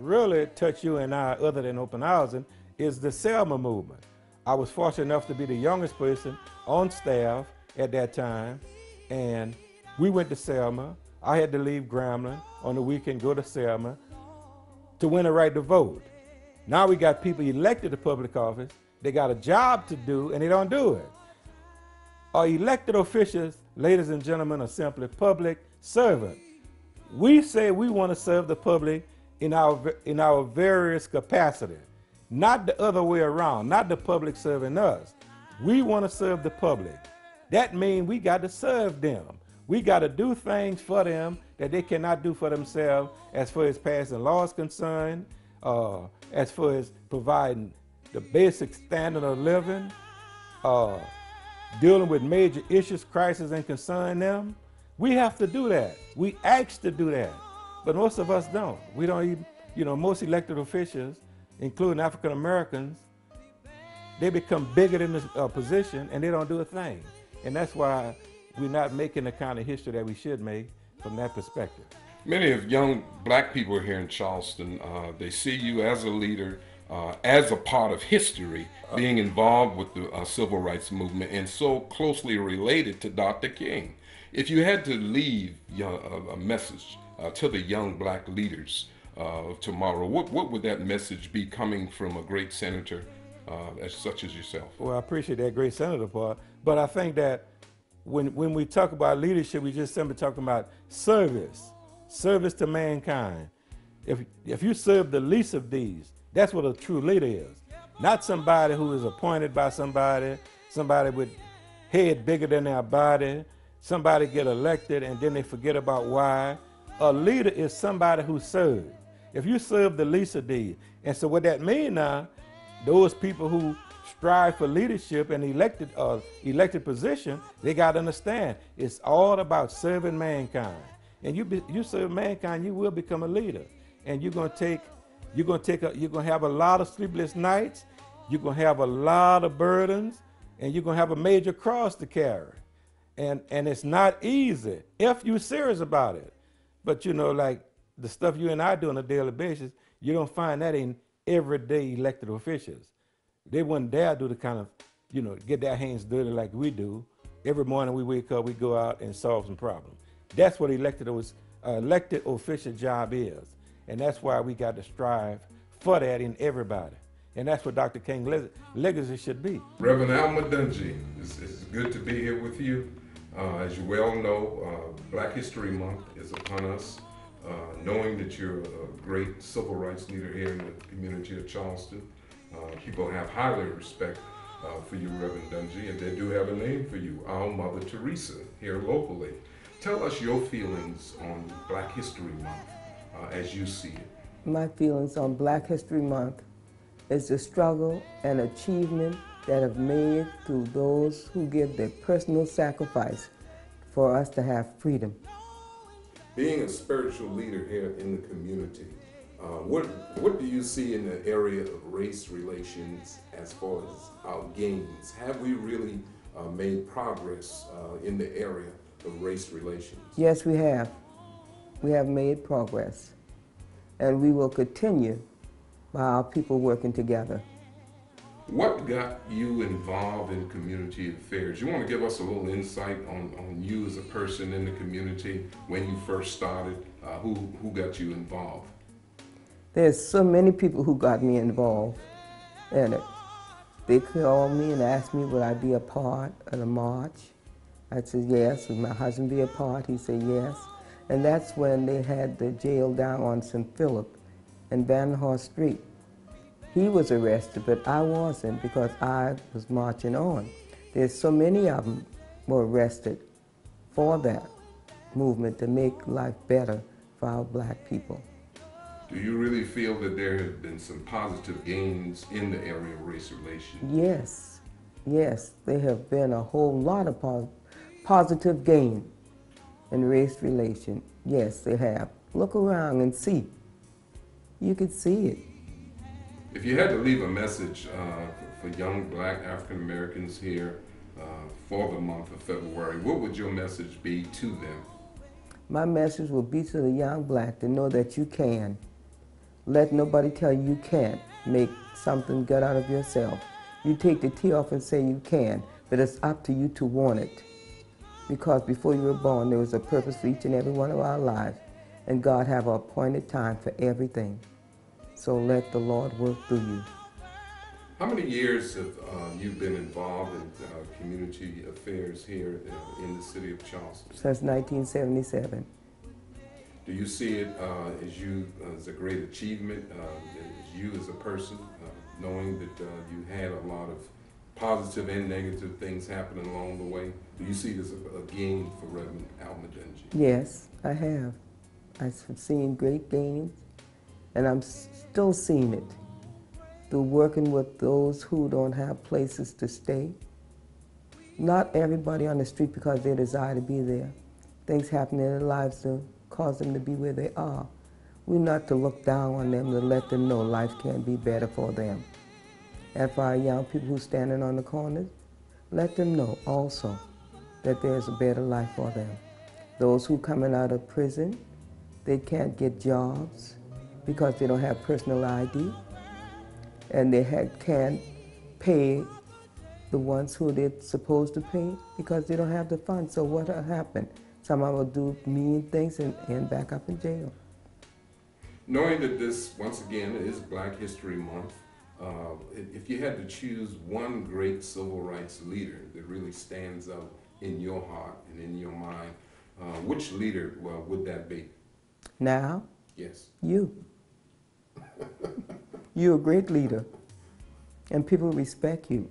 really touched you and I, other than open housing, is the Selma movement. I was fortunate enough to be the youngest person on staff at that time, and we went to Selma. I had to leave Grambling on the weekend, go to Selma to win a right to vote. Now we got people elected to public office, they got a job to do, and they don't do it. Our elected officials, ladies and gentlemen, are simply public servants. We say we want to serve the public in our various capacity, not the other way around, not the public serving us. We want to serve the public. That means we got to serve them. We got to do things for them that they cannot do for themselves, as far as passing laws concerned, as far as providing the basic standard of living, dealing with major issues, crises, and concern them. We have to do that. We ask to do that, but most of us don't. We don't even, most elected officials, including African Americans, they become bigger in this position and they don't do a thing. And that's why we're not making the kind of history that we should make from that perspective. Many of young black people here in Charleston, they see you as a leader, as a part of history, being involved with the civil rights movement and so closely related to Dr. King. If you had to leave a message to the young black leaders of tomorrow, what would that message be, coming from a great senator such as yourself? Well, I appreciate that great senator part, but I think that when we talk about leadership, we just simply talking about service to mankind. If you serve the least of these, that's what a true leader is. Not somebody who is appointed by somebody with head bigger than their body, somebody get elected and then they forget about why. A leader is somebody who serves. If you serve the least of these, and so what that means now, those people who strive for leadership and elected position, they got to understand it's all about serving mankind. And you serve mankind, you will become a leader. And you're gonna have a lot of sleepless nights, you're gonna have a lot of burdens, and you're gonna have a major cross to carry. And it's not easy if you're serious about it. But like the stuff you and I do on a daily basis, you don't find that in everyday elected officials. They wouldn't dare do the kind of, get their hands dirty like we do. Every morning we wake up, we go out and solve some problems. That's what elected official job is. And that's why we got to strive for that in everybody. And that's what Dr. King's legacy should be. Rev.Alma Dungee, it's good to be here with you. As you well know, Black History Month is upon us. Knowing that you're a great civil rights leader here in the community of Charleston, people have highly respect for you, Reverend Dungee, and they do have a name for you, our Mother Teresa, here locally. Tell us your feelings on Black History Month as you see it. My feelings on Black History Month is the struggle and achievement that have made through those who give their personal sacrifice for us to have freedom. Being a spiritual leader here in the community, what do you see in the area of race relations as far as our gains? Have we really made progress in the area of race relations? Yes, we have. We have made progress. And we will continue by our people working together. What got you involved in community affairs? You want to give us a little insight on you as a person in the community when you first started? Who got you involved? There's so many people who got me involved in it. They called me and asked me would I be a part of the march. I said yes. Would my husband be a part? He said yes. And that's when they had the jail down on St. Philip and Vanderhorst Street. He was arrested, but I wasn't because I was marching on. There's so many of them were arrested for that movement to make life better for our black people. Do you really feel that there have been some positive gains in the area of race relations? Yes, yes, there have been a whole lot of positive gain in race relation. Yes, they have. Look around and see. You could see it. If you had to leave a message for young black African Americans here for the month of February, what would your message be to them? My message would be to the young black to know that you can. Let nobody tell you you can't make something good out of yourself. You take the T off and say you can, but it's up to you to want it. Because before you were born, there was a purpose for each and every one of our lives, and God have an appointed time for everything. So let the Lord work through you. How many years have you been involved in community affairs here in the city of Charleston? Since 1977. Do you see it as a great achievement, as you as a person, knowing that you had a lot of positive and negative things happening along the way? Do you see it as a gain for Rev.Alma Dungee? Yes, I have. I've seen great gains, and I'm still seeing it through working with those who don't have places to stay. Not everybody on the street because they desire to be there. Things happen in their lives to cause them to be where they are. We're not to look down on them, to let them know life can be better for them. And for our young people who are standing on the corners, let them know also that there's a better life for them. Those who coming out of prison, they can't get jobs because they don't have personal ID, and they can't pay the ones who they're supposed to pay because they don't have the funds. So what will happen? Some of them will do mean things and end back up in jail. Knowing that this, once again, is Black History Month, if you had to choose one great civil rights leader that really stands out in your heart and in your mind, which leader would that be? Now? Yes. You. You're a great leader, and people respect you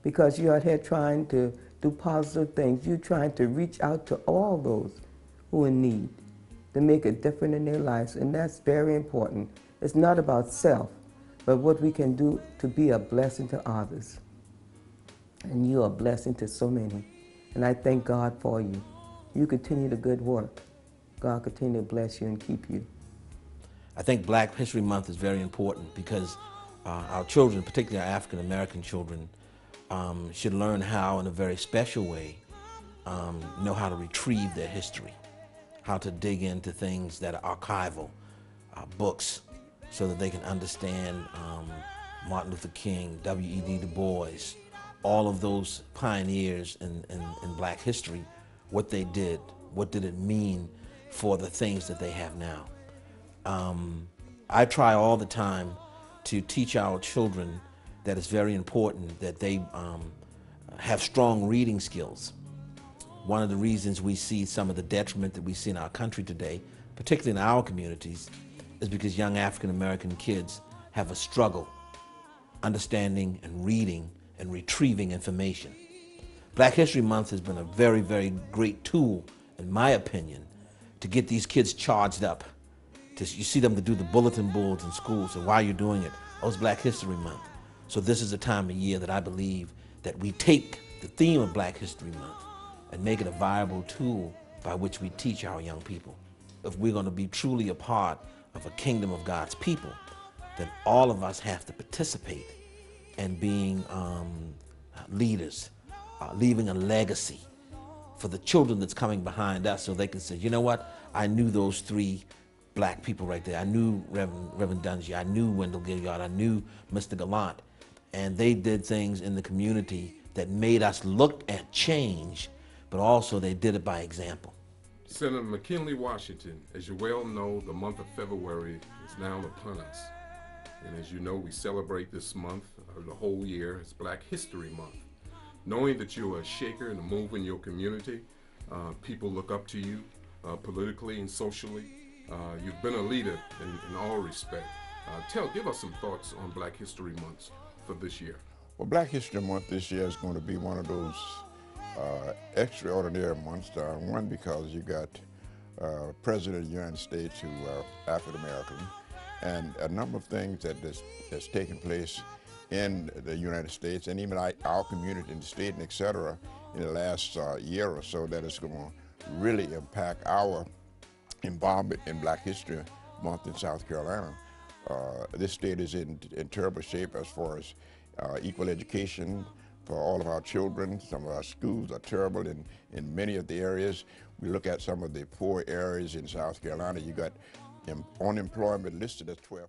because you're out here trying to do positive things. You're trying to reach out to all those who are in need, to make a difference in their lives, and that's very important. It's not about self, but what we can do to be a blessing to others. And you're a blessing to so many, and I thank God for you. You continue the good work. God continue to bless you and keep you. I think Black History Month is very important because our children, particularly our African American children, should learn how, in a very special way, know how to retrieve their history, how to dig into things that are archival, books, so that they can understand Martin Luther King, W.E.B. Du Bois, all of those pioneers in Black history, what they did, what did it mean for the things that they have now. I try all the time to teach our children that it's very important that they have strong reading skills. One of the reasons we see some of the detriment that we see in our country today, particularly in our communities, is because young African American kids have a struggle understanding and reading and retrieving information. Black History Month has been a very, very great tool, in my opinion, to get these kids charged up. You see them to do the bulletin boards in schools, and why are you doing it? Oh, it's Black History Month. So this is a time of year that I believe that we take the theme of Black History Month and make it a viable tool by which we teach our young people. If we're going to be truly a part of a kingdom of God's people, then all of us have to participate in being leaders, leaving a legacy for the children that's coming behind us, so they can say, you know what, I knew those three Black people right there. I knew Reverend Dungee, I knew Wendell Gilliard, I knew Mr. Gallant, and they did things in the community that made us look at change, but also they did it by example. Senator McKinley, Washington, as you well know, the month of February is now upon us. And as you know, we celebrate this month, the whole year, as Black History Month. Knowing that you're a shaker and a mover in your community, people look up to you politically and socially. You've been a leader in all respect. Give us some thoughts on Black History Month for this year. Well, Black History Month this year is going to be one of those extraordinary months. One, because you got President of the United States who are African American, and a number of things that's taken place in the United States and even our community in the state and et cetera in the last year or so that is going to really impact our involvement in Black History Month in South Carolina. This state is in terrible shape as far as equal education for all of our children. Some of our schools are terrible in many of the areas. We look at some of the poor areas in South Carolina. You got unemployment listed as 12.